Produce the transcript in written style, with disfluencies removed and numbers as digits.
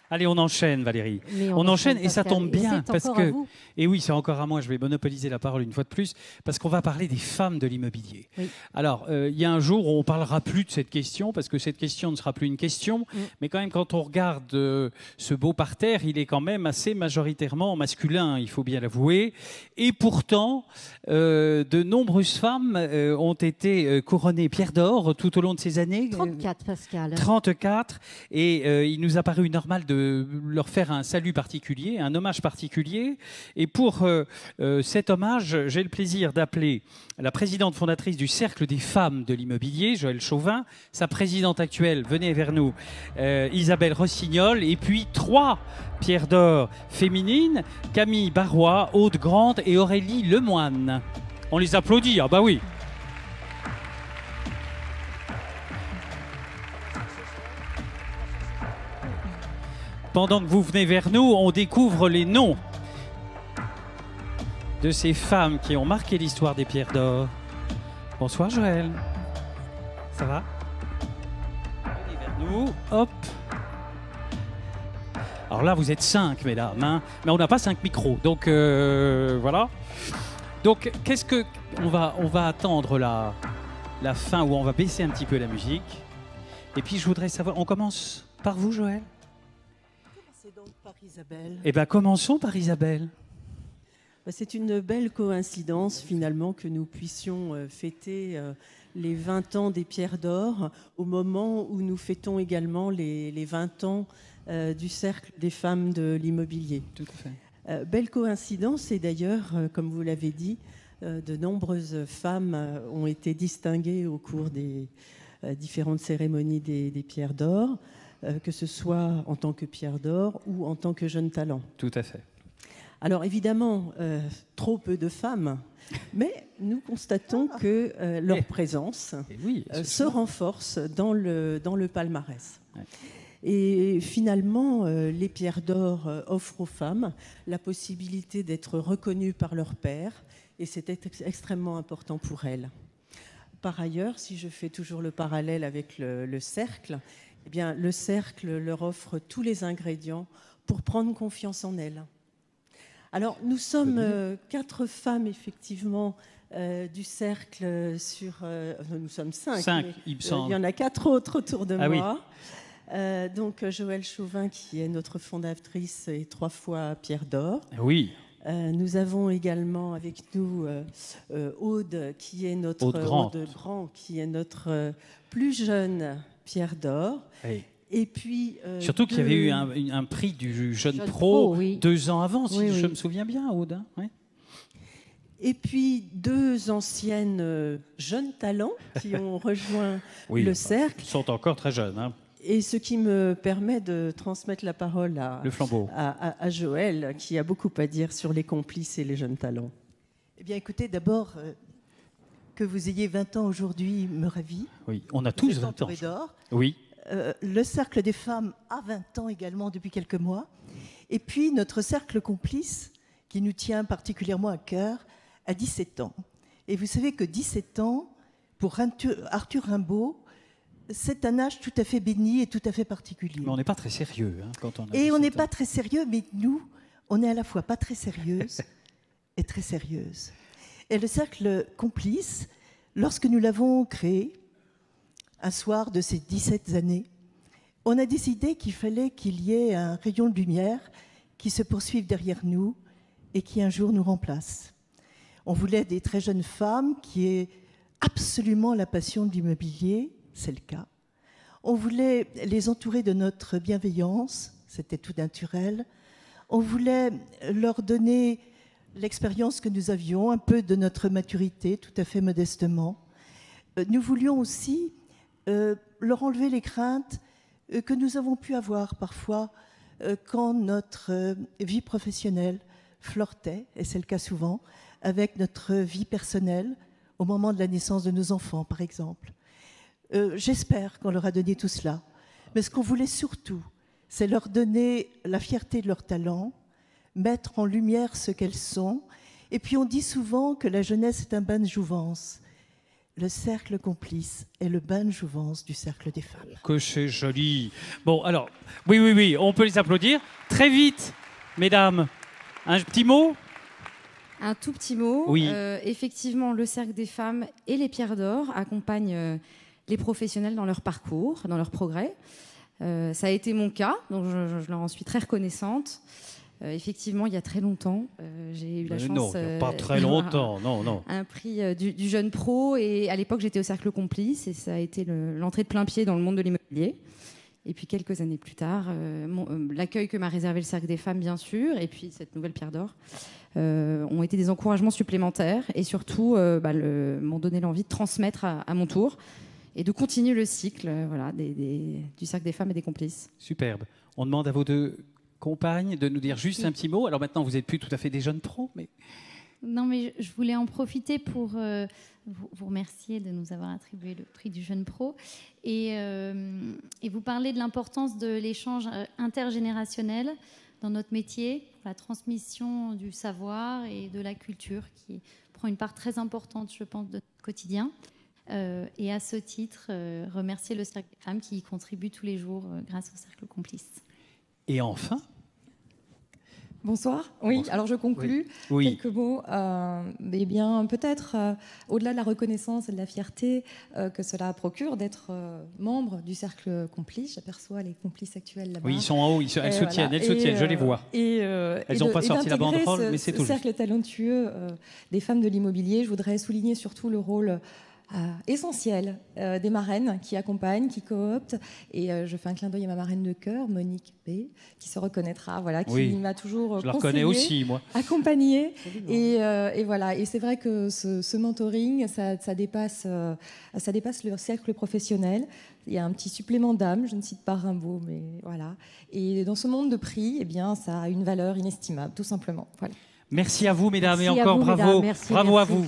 Allez, on enchaîne, Valérie. On enchaîne et ça tombe bien parce que. Et oui, c'est encore à moi. Je vais monopoliser la parole une fois de plus parce qu'on va parler des femmes de l'immobilier. Oui. Alors, il y a un jour où on parlera plus de cette question parce que cette question ne sera plus une question. Mais quand même, quand on regarde ce beau parterre, il est quand même assez majoritairement masculin, il faut bien l'avouer. Et pourtant, de nombreuses femmes ont été couronnées pierre d'or tout au long de ces années. 34, Pascal. 34. Et il nous a paru normal de leur faire un salut particulier, un hommage particulier. Et pour cet hommage, j'ai le plaisir d'appeler la présidente fondatrice du Cercle des femmes de l'immobilier, Joëlle Chauvin, sa présidente actuelle, venez vers nous, Isabelle Rossignol, et puis 3 pierres d'or féminines, Camille Barrois, Aude Grande et Aurélie Lemoine. On les applaudit, ah bah oui. Pendant que vous venez vers nous, on découvre les noms de ces femmes qui ont marqué l'histoire des pierres d'or. Bonsoir Joëlle. Ça va? Venez vers nous. Hop. Alors là, vous êtes 5, mesdames, hein, mais on n'a pas 5 micros. Donc voilà. Donc qu'est-ce que... On va attendre la fin où on va baisser un petit peu la musique. Et puis je voudrais savoir... On commence par vous, Joëlle? Donc par Isabelle. Eh bien, commençons par Isabelle. C'est une belle coïncidence, finalement, que nous puissions fêter les 20 ans des pierres d'or au moment où nous fêtons également les 20 ans du Cercle des femmes de l'immobilier. Tout à fait. Belle coïncidence, et d'ailleurs, comme vous l'avez dit, de nombreuses femmes ont été distinguées au cours des différentes cérémonies des pierres d'or. Que ce soit en tant que pierre d'or ou en tant que jeune talent. Tout à fait. Alors évidemment, trop peu de femmes, mais nous constatons que leur présence se renforce dans le palmarès. Ouais. Et finalement, les pierres d'or offrent aux femmes la possibilité d'être reconnues par leur père, et c'est extrêmement important pour elles. Par ailleurs, si je fais toujours le parallèle avec le cercle, eh bien, le cercle leur offre tous les ingrédients pour prendre confiance en elles. Alors, nous sommes 4 femmes, effectivement, du cercle sur... nous sommes 5. 5, il me semble. Il y en a 4 autres autour de moi. Oui. Donc, Joëlle Chauvin, qui est notre fondatrice, et 3 fois pierre d'or. Oui. Nous avons également avec nous Aude, qui est notre... Aude Grand, qui est notre plus jeune... pierre d'or. Oui. Et puis surtout qu'il y avait eu un prix du jeune pro oui. 2 ans avant, si je me souviens bien, Aude. Hein, oui. Et puis 2 anciennes jeunes talents qui ont rejoint le cercle. Ils sont encore très jeunes. Hein. Et ce qui me permet de transmettre la parole à Joëlle, qui a beaucoup à dire sur les complices et les jeunes talents. Eh bien, écoutez, d'abord... que vous ayez 20 ans aujourd'hui me ravit. Oui, on a tous 20 ans. D'or. Oui. Le Cercle des femmes a 20 ans également depuis quelques mois. Et puis notre cercle complice, qui nous tient particulièrement à cœur, a 17 ans. Et vous savez que 17 ans, pour Arthur Rimbaud, c'est un âge tout à fait béni et tout à fait particulier. Mais on n'est pas très sérieux hein, quand on a 17 ans. Et on n'est pas très sérieux, mais nous, on est à la fois pas très sérieuses et très sérieuses. Et le cercle complice, lorsque nous l'avons créé, un soir de ces 17 années, on a décidé qu'il fallait qu'il y ait un rayon de lumière qui se poursuive derrière nous et qui un jour nous remplace. On voulait des très jeunes femmes qui aient absolument la passion de l'immobilier, c'est le cas. On voulait les entourer de notre bienveillance, c'était tout naturel. On voulait leur donner l'expérience que nous avions, un peu de notre maturité, tout à fait modestement. Nous voulions aussi leur enlever les craintes que nous avons pu avoir parfois quand notre vie professionnelle flirtait, et c'est le cas souvent, avec notre vie personnelle au moment de la naissance de nos enfants, par exemple. J'espère qu'on leur a donné tout cela. Mais ce qu'on voulait surtout, c'est leur donner la fierté de leur talent, mettre en lumière ce qu'elles sont. Et puis on dit souvent que la jeunesse est un bain de jouvence. le cercle complice est le bain de jouvence du cercle des femmes. Que c'est joli. Bon, alors, oui, on peut les applaudir. Très vite, mesdames, un petit mot ? Un tout petit mot. Oui. Effectivement, le Cercle des femmes et les Pierres d'Or accompagnent les professionnels dans leur parcours, dans leur progrès. Ça a été mon cas, donc je leur en suis très reconnaissante. Effectivement, il y a très longtemps, j'ai eu la chance... Non, pas très longtemps, non. Un prix du jeune pro, et à l'époque, j'étais au Cercle Complice, et ça a été l'entrée de plein pied dans le monde de l'immobilier. Et puis, quelques années plus tard, l'accueil que m'a réservé le Cercle des femmes, bien sûr, et puis cette nouvelle Pierre d'Or, ont été des encouragements supplémentaires, et surtout, m'ont donné l'envie de transmettre à mon tour, et de continuer le cycle du Cercle des femmes et des complices. Superbe. On demande à vos deux compagnes de nous dire juste un petit mot. Alors maintenant, vous n'êtes plus tout à fait des jeunes pros, mais... Non, mais je voulais en profiter pour vous remercier de nous avoir attribué le prix du jeune pro et vous parler de l'importance de l'échange intergénérationnel dans notre métier, la transmission du savoir et de la culture qui prend une part très importante, je pense, de notre quotidien. Et à ce titre, remercier le Cercle des femmes qui y contribue tous les jours grâce au Cercle Complice. Et enfin... Bonsoir. Oui, bonsoir. Alors je conclus. Oui. Quelques mots. Eh bien, peut-être, au-delà de la reconnaissance et de la fierté que cela procure d'être membre du Cercle Complice, j'aperçois les complices actuels là-bas. Oui, ils sont en haut, elles se tiennent, je les vois. Elles n'ont pas sorti la banderole, mais c'est tout. Ce cercle talentueux des femmes de l'immobilier, je voudrais souligner surtout le rôle essentiel des marraines qui accompagnent, qui cooptent, et je fais un clin d'œil à ma marraine de cœur, Monique B, qui se reconnaîtra, qui m'a toujours je la reconnais aussi, moi, accompagnée, et voilà. Et c'est vrai que ce mentoring, ça dépasse le cercle professionnel. Il y a un petit supplément d'âme, je ne cite pas Rimbaud, mais voilà. Et dans ce monde de prix, eh bien, ça a une valeur inestimable, tout simplement. Voilà. Merci à vous, mesdames, merci et encore vous, bravo, mesdames. Merci. À vous.